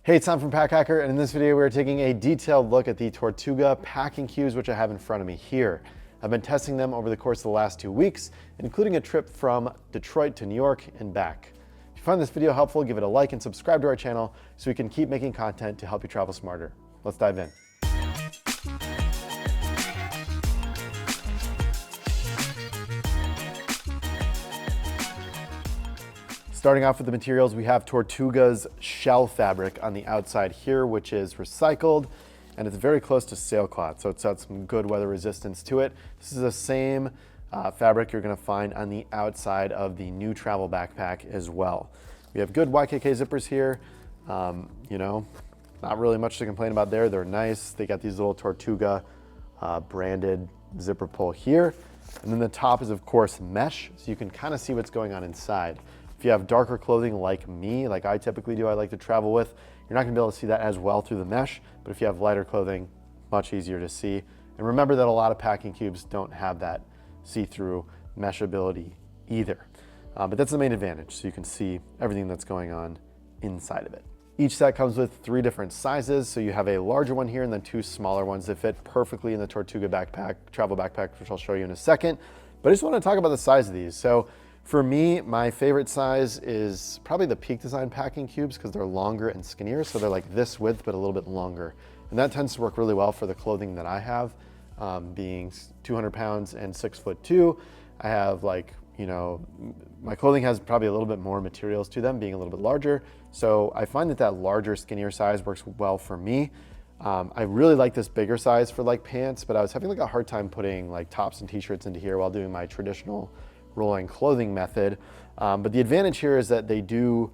Hey, it's Tom from Pack Hacker, and in this video we're taking a detailed look at the Tortuga Packing Cubes, which I have in front of me here. I've been testing them over the course of the last 2 weeks, including a trip from Detroit to New York and back. If you find this video helpful, give it a like and subscribe to our channel so we can keep making content to help you travel smarter. Let's dive in. Starting off with the materials, we have Tortuga's shell fabric on the outside here, which is recycled, and it's very close to sailcloth, so it's got some good weather resistance to it. This is the same fabric you're gonna find on the outside of the new travel backpack as well. We have good YKK zippers here. Not really much to complain about there. They're nice. They got these little Tortuga branded zipper pull here. And then the top is of course mesh, so you can kind of see what's going on inside. If you have darker clothing like me, like I typically do, I like to travel with, you're not gonna be able to see that as well through the mesh, but if you have lighter clothing, much easier to see. And remember that a lot of packing cubes don't have that see-through mesh ability either. But that's the main advantage, so you can see everything that's going on inside of it. Each set comes with 3 different sizes, so you have a larger one here and then 2 smaller ones that fit perfectly in the Tortuga backpack, travel backpack, which I'll show you in a second. But I just wanna talk about the size of these. So for me, my favorite size is probably the Peak Design packing cubes because they're longer and skinnier, so they're like this width but a little bit longer. And that tends to work really well for the clothing that I have, being 200 pounds and 6'2". I have my clothing has probably a little bit more materials to them, being a little bit larger. So I find that that larger, skinnier size works well for me. I really like this bigger size for like pants, but I was having like a hard time putting like tops and t-shirts into here while doing my traditional rolling clothing method. But the advantage here is that they do,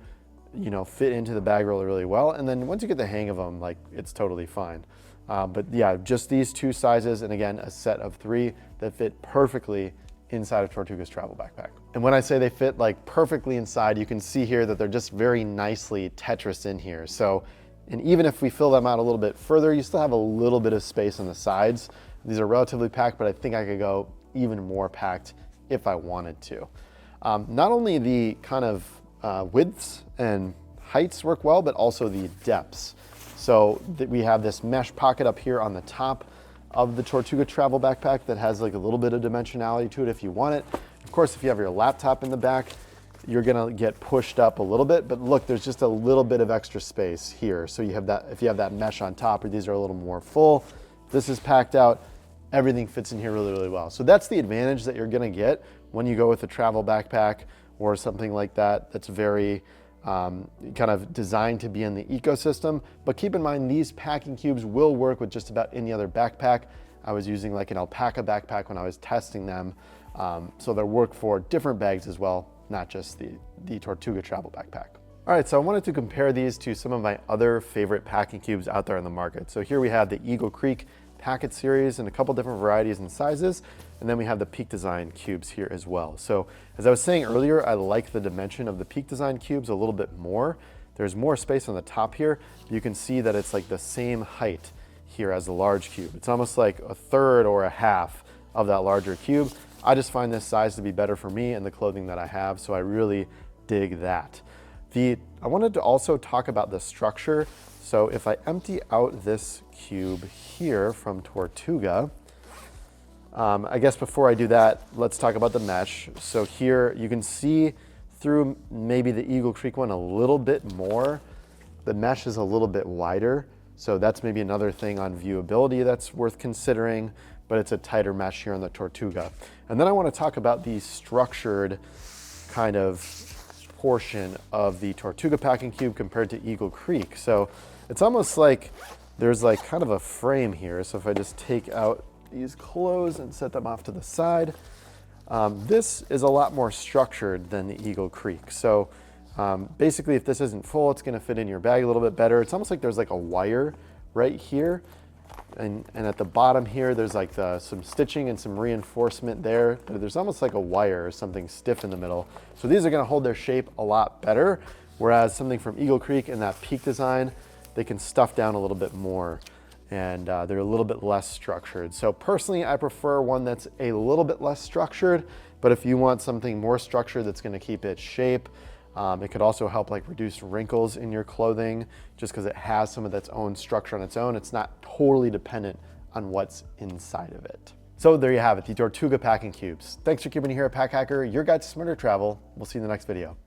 fit into the bag really well. And then once you get the hang of them, like it's totally fine. But yeah, just these 2 sizes, and again, a set of 3 that fit perfectly inside of Tortuga's travel backpack. And when I say they fit like perfectly inside, you can see here that they're just very nicely Tetris in here. So, and even if we fill them out a little bit further, you still have a little bit of space on the sides. These are relatively packed, but I think I could go even more packed if I wanted to. Not only the kind of widths and heights work well, but also the depths. So we have this mesh pocket up here on the top of the Tortuga travel backpack that has like a little bit of dimensionality to it if you want it. Of course, if you have your laptop in the back, you're gonna get pushed up a little bit, but look, there's just a little bit of extra space here. So you have that, if you have that mesh on top, or these are a little more full, this is packed out, everything fits in here really well. So that's the advantage that you're gonna get when you go with a travel backpack or something like that that's very kind of designed to be in the ecosystem. But keep in mind, these packing cubes will work with just about any other backpack. I was using like an alpaca backpack when I was testing them. So they work for different bags as well, not just the Tortuga travel backpack. All right, so I wanted to compare these to some of my other favorite packing cubes out there in the market. So here we have the Eagle Creek Packet series in a couple different varieties and sizes. And then we have the Peak Design cubes here as well. So as I was saying earlier, I like the dimension of the Peak Design cubes a little bit more. There's more space on the top here. You can see that it's like the same height here as the large cube. It's almost like a third or a half of that larger cube. I just find this size to be better for me and the clothing that I have, so I really dig that. I wanted to also talk about the structure. So if I empty out this cube here from Tortuga, I guess before I do that, let's talk about the mesh. So here you can see through maybe the Eagle Creek one a little bit more. The mesh is a little bit wider. So that's maybe another thing on viewability that's worth considering, but it's a tighter mesh here on the Tortuga. And then I want to talk about the structured kind of portion of the Tortuga packing cube compared to Eagle Creek. So it's almost like there's like kind of a frame here. So if I just take out these clothes and set them off to the side, this is a lot more structured than the Eagle Creek. So basically, if this isn't full, it's gonna fit in your bag a little bit better. It's almost like there's like a wire right here. And at the bottom here, there's like some stitching and some reinforcement there. But there's almost like a wire or something stiff in the middle. So these are gonna hold their shape a lot better. Whereas something from Eagle Creek and that Peak Design, they can stuff down a little bit more. And they're a little bit less structured. So personally, I prefer one that's a little bit less structured, but if you want something more structured that's gonna keep its shape, It could also help like reduce wrinkles in your clothing just because it has some of its own structure on its own. It's not totally dependent on what's inside of it. So there you have it, the Tortuga Packing Cubes. Thanks for keeping it here at Pack Hacker, your guide to smarter travel. We'll see you in the next video.